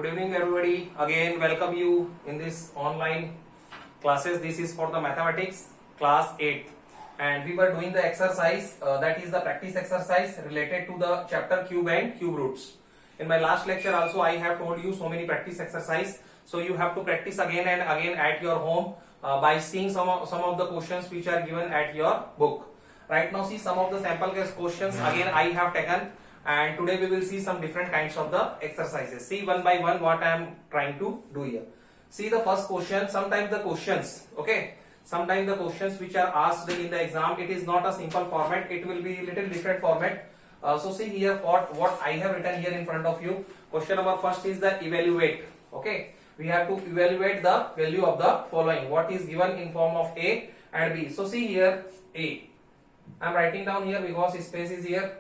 Good evening, everybody. Again, welcome you in this online classes. This is for the mathematics class 8, and we were doing the exercise that is the practice exercise related to the chapter cube and cube roots. In my last lecture, also I have told you so many practice exercise. So you have to practice again and again at your home by seeing some of the questions which are given at your book. Right now, see some of the sample case questions again I have taken. And today we will see some different kinds of the exercises. See one by one what I am trying to do here. See the first question. Sometimes the questions, okay, sometimes the questions which are asked in the exam, it is not a simple format, it will be little different format. So see here what I have written here in front of you. Question number first is the evaluate. Okay, we have to evaluate the value of the following. What is given in form of A and B. So see here A. I am writing down here because space is here.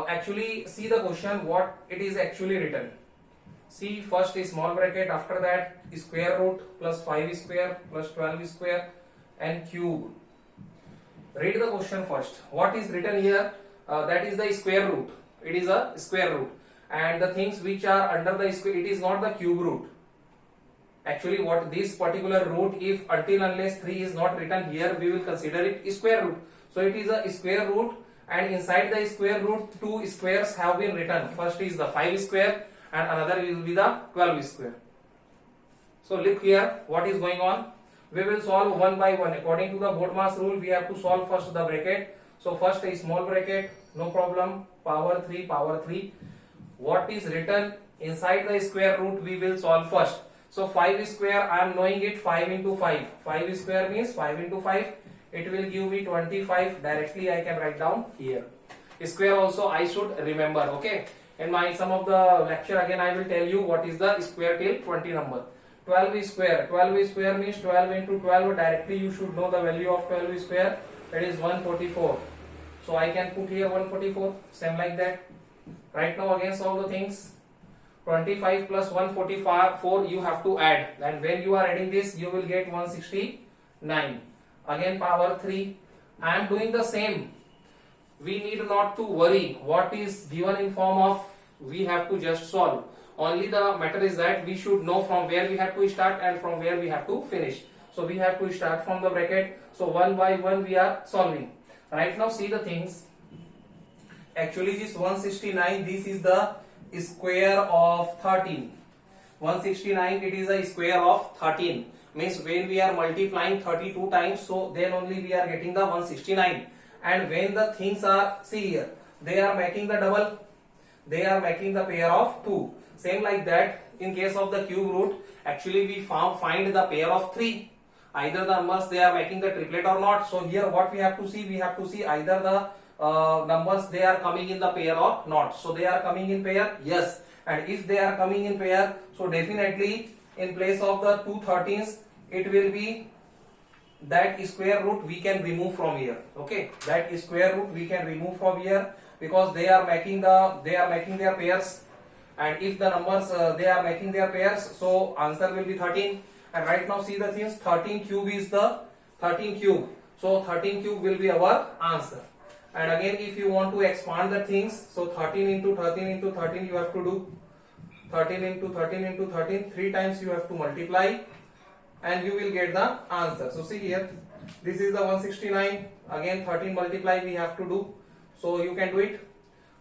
Actually see the question what it is actually written. See first is small bracket, after that square root plus 5 square plus 12 square and cube. Read the question first. What is written here? That is the square root. It is a square root, and the things which are under the square, it is not the cube root. Actually what this particular root, if until unless 3 is not written here, we will consider it square root. So it is a square root, and inside the square root two squares have been written. First is the 5 square and another will be the 12 square. So look here what is going on. We will solve one by one according to the BODMAS rule. We have to solve first the bracket. So first a small bracket, no problem, power 3. What is written inside the square root we will solve first. So 5 square, I am knowing it, 5 into 5. 5 square means 5 into 5. It will give me 25. Directly I can write down here. Square also I should remember. Okay. In my some of the lecture again I will tell you what is the square till 20 number. 12 square. 12 square means 12 into 12. Directly you should know the value of 12 square. That is 144. So I can put here 144. Same like that. Right now again solve the things. 25 plus 144 you have to add. And when you are adding this you will get 169. Again power 3. I am doing the same. We need not to worry what is given in form of, we have to just solve. Only the matter is that we should know from where we have to start and from where we have to finish. So we have to start from the bracket. So one by one we are solving. Right now see the things. Actually this 169, this is the square of 13. 169, it is a square of 13. Means when we are multiplying 32 times, so then only we are getting the 169. And when the things are, see here, they are making the double, they are making the pair of 2. Same like that in case of the cube root, actually we find the pair of 3. Either the numbers they are making the triplet or not. So here what we have to see, we have to see either the numbers they are coming in the pair or not. So they are coming in pair, yes. And if they are coming in pair, so definitely in place of the 2 13s, it will be that square root we can remove from here. Okay, that square root we can remove from here because they are making their pairs. And if the numbers they are making their pairs, so answer will be 13. And right now see the things, 13 cube is the 13 cube. So 13 cube will be our answer. And again if you want to expand the things, so 13 into 13 into 13 you have to do. 13 into 13 into 13, 3 times you have to multiply and you will get the answer. So see here, this is the 169. Again 13 multiply we have to do. So you can do it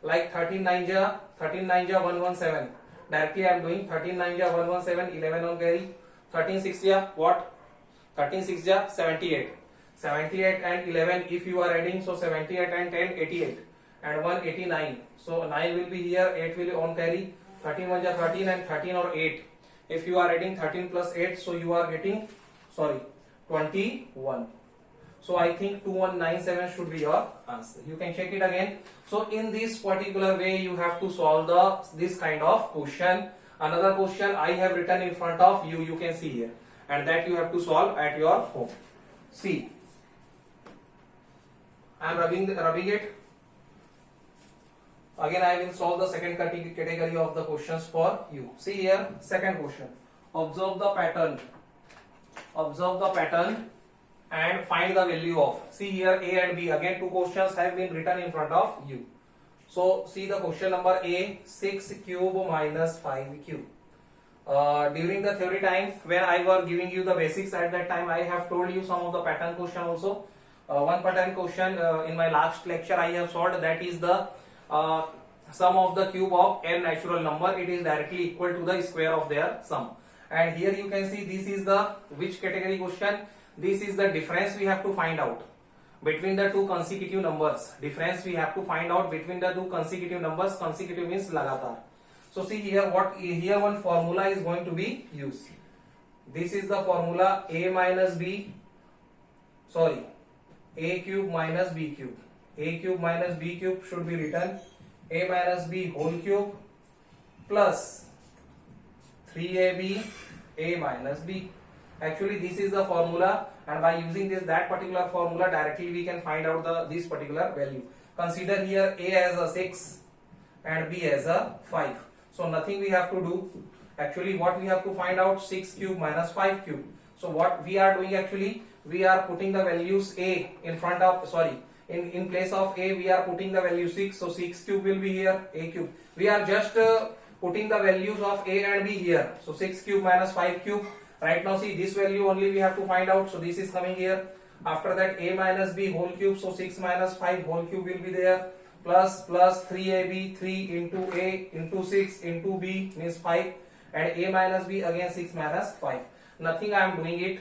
like 13 9 ja 117. Directly I am doing 13 9 ja 117, 11 on carry. 13 6 ja what? 13 6 ja 78. 78 and 11 if you are adding, so 78 and 10 88 and 189. So 9 will be here, 8 will be on carry. 13 1 ja 13 and 13 or 8. If you are adding 13 plus 8, so you are getting 21. So I think 2197 should be your answer. You can check it again. So in this particular way you have to solve this kind of question. Another question I have written in front of you, you can see here, and that you have to solve at your home. See, I am rubbing it. Again I will solve the second category of the questions for you. See here, second question. Observe the pattern and find the value of. See here A and B. Again 2 questions have been written in front of you. So see the question number A, 6 cube minus 5 cube. during the theory time when I were giving you the basics, at that time I have told you some of the pattern question also. One pattern question in my last lecture I have solved, that is the sum of the cube of n natural number. It is directly equal to the square of their sum. And here you can see this is the which category question. This is the difference we have to find out between the two consecutive numbers. Difference we have to find out between the two consecutive numbers. Consecutive means लगातार. So see here here one formula is going to be used. This is the formula a cube minus b cube. A cube minus b cube should be written a minus b whole cube plus 3ab a minus b. Actually this is the formula, and by using that particular formula directly we can find out this particular value. Consider here a as a 6 and b as a 5. So nothing we have to do. Actually what we have to find out, 6 cube minus 5 cube. So what we are doing, actually we are putting the values a in front of, in place of a we are putting the value 6. So 6 cube will be here, a cube. We are just putting the values of a and b here. So 6 cube minus 5 cube. Right now see this value only we have to find out. So this is coming here. After that a minus b whole cube. So 6 minus 5 whole cube will be there. Plus 3ab, 3 into a into 6 into b means 5. And a minus b again 6 minus 5. Nothing I am doing it.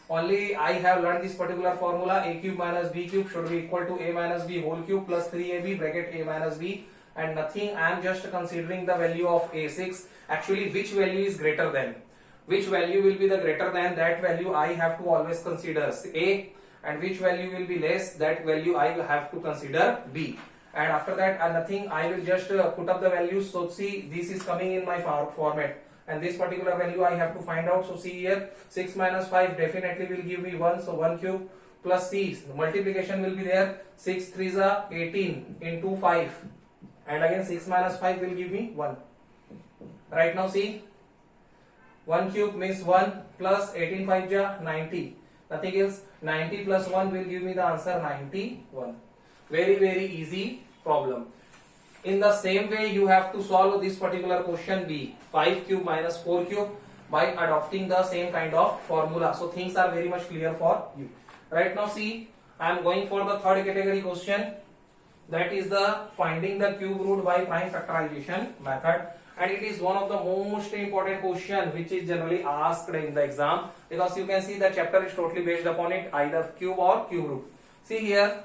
Only I have learned this particular formula. A cube minus b cube should be equal to a minus b whole cube plus 3ab bracket a minus b. And nothing, I am just considering the value of a6. Actually which value is greater than? Which value will be the greater than, that value I have to always consider a, and which value will be less, that value I will have to consider b. And after that nothing, I will just put up the values. So see this is coming in my format, and this particular value I have to find out. So see here 6 minus 5 definitely will give me 1, so 1 cube plus c, multiplication will be there, 6 3s are 18 into 5, and again 6 minus 5 will give me 1. Right now see 1 cube means 1 plus 18 5 ja 90, nothing else. 90 plus 1 will give me the answer 91. Very easy problem. In the same way you have to solve this particular question b, 5 cube minus 4 cube, by adopting the same kind of formula. So things are very much clear for you. Right now see, I am going for the third category question, that is the finding the cube root by prime factorization method. And it is one of the most important question which is generally asked in the exam, because you can see the chapter is totally based upon it, either cube or cube root. See here,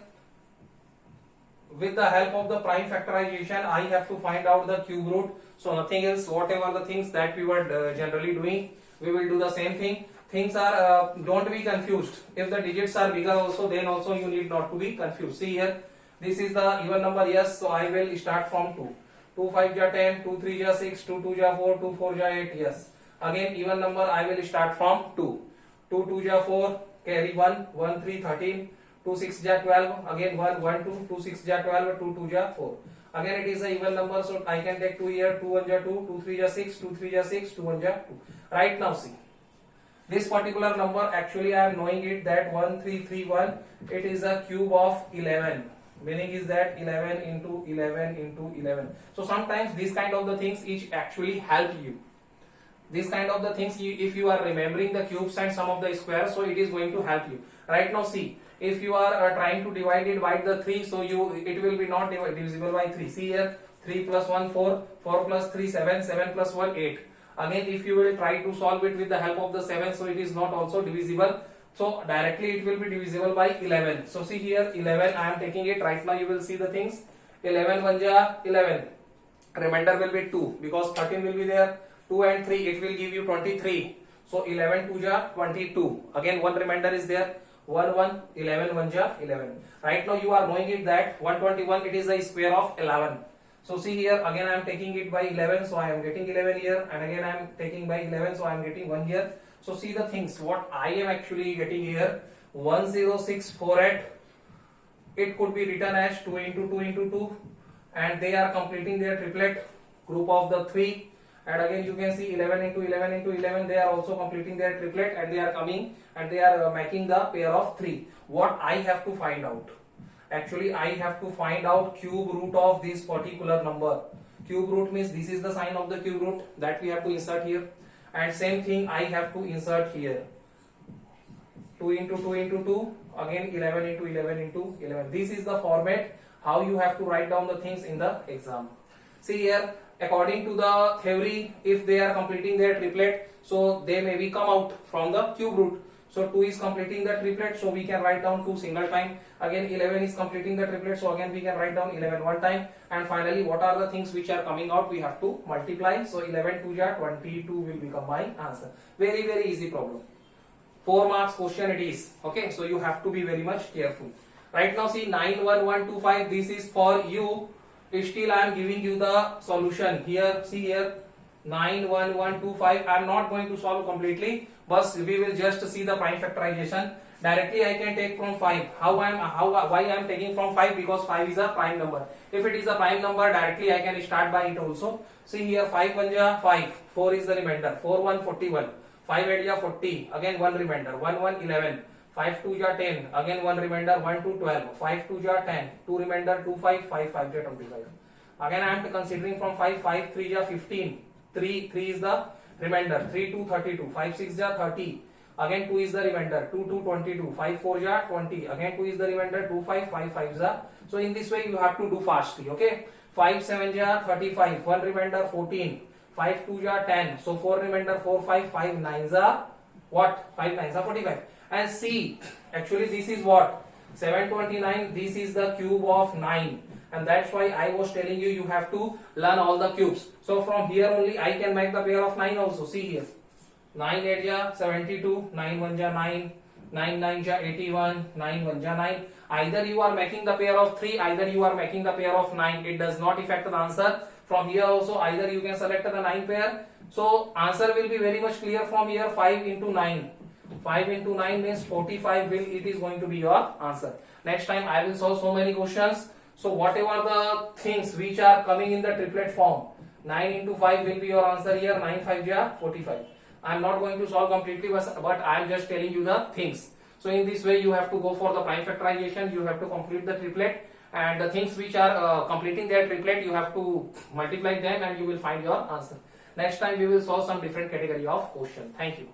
with the help of the prime factorization I have to find out the cube root. So nothing else, whatever the things that we were generally doing, we will do the same thing. Things are, don't be confused. If the digits are bigger also, then also you need not to be confused. See here, this is the even number, yes, so I will start from 2. 2 5 ja 10, 2 3 ja 6, 2 2 ja 4, 2 4 ja 8, yes. Again even number I will start from 2. 2 2 ja 4, carry 1, 1 3 13, 2 6 ja 12, again 1 1 2, 2 6 ja 12, 2 2 ja 4. Again it is a even number, so I can take 2 here, 2 1 ja 2, 2 3 ja 6, 2 3 ja 6, 2 1 ja 2. Right now see, this particular number actually I am knowing it that 1331, it is a cube of 11. Meaning is that 11 into 11 into 11. So sometimes these kind of the things which actually help you. These kind of the things, if you are remembering the cubes and some of the squares, so it is going to help you. Right now see, if you are trying to divide it by the 3, so it will be not divisible by 3. See here, 3 plus 1 4, 4 plus 3 7, 7 plus 1 8. Again if you will try to solve it with the help of the 7, so it is not also divisible. So directly it will be divisible by 11. So see here 11 I am taking it. Right now you will see the things. 11 1 ja 11. Remainder will be 2 because 13 will be there. 2 and 3 it will give you 23. So 11 2 ja 22. Again one remainder is there. 1 1 11 1 ja 11. Right now you are knowing it that 121 it is the square of 11. So see here again I am taking it by 11. So I am getting 11 here, and again I am taking by 11. So I am getting 1 here. So see the things what I am actually getting here, 10648. It could be written as 2 into 2 into 2, and they are completing their triplet group of the 3. And again you can see 11 into 11 into 11, they are also completing their triplet, and they are coming and they are making the pair of 3. What I have to find out? Actually I have to find out cube root of this particular number. Cube root means this is the sign of the cube root that we have to insert here. and same thing I have to insert here. 2 into 2 into 2, again 11 into 11 into 11. This is the format how you have to write down the things in the exam. See here, according to the theory, if they are completing their triplet, so they maybe come out from the cube root. So 2 is completing the triplet, so we can write down 2 single time. Again 11 is completing the triplet, so again we can write down 11 one time. And finally, what are the things which are coming out? We have to multiply. So 11 2 ja 22 will become my answer. Very very easy problem. 4 marks question it is. Okay, so you have to be very much careful. Right now see 91125, this is for you. Still I am giving you the solution here. See here 91125. I am not going to solve completely, but we will just see the prime factorization. Directly I can take from 5. Why I am taking from 5? Because 5 is a prime number. If it is a prime number, directly I can start by it also. See here 5 1 ja 5, 4 is the remainder, 4 1 41, 5 8 ja 40, again 1 remainder, 1 1 11, 5 2 ja 10, again 1 remainder, 1 2 12, 5 2 ja 10, 2 remainder 2 5, 5 5 ja 25. Again I am considering from 5, 5 3 ja 15, 3 is the remainder, 3 2 32, 5 6 ja 30, again 2 is the remainder, 2 2 22, 5 4 ja 20, again 2 is the remainder, 2 5 5 5 ja. So in this way you have to do fastly. Okay, 5 7 ja 35, 1 remainder 14, 5 2 ja 10, so 4 remainder 4 5, 5 9 are what? 5 9 are 45. And see, actually this is what? 729, this is the cube of 9. And that's why I was telling you, you have to learn all the cubes. So from here only I can make the pair of 9 also. See here, 9 8 ja 72, 9 1 ja 9, 9 9 ja 81, 9 1 ja 9. Either you are making the pair of 3, either you are making the pair of 9. It does not affect the answer. From here also either you can select the 9 pair. So answer will be very much clear from here. 5 into 9. 5 into 9 means 45 it is going to be your answer. Next time I will solve so many questions. So whatever the things which are coming in the triplet form, 9 into 5 will be your answer here. 9 5 ja 45. I am not going to solve completely, but I am just telling you the things. So in this way you have to go for the prime factorization, you have to complete the triplet, and the things which are completing their triplet, you have to multiply them and you will find your answer. Next time we will solve some different category of question. Thank you.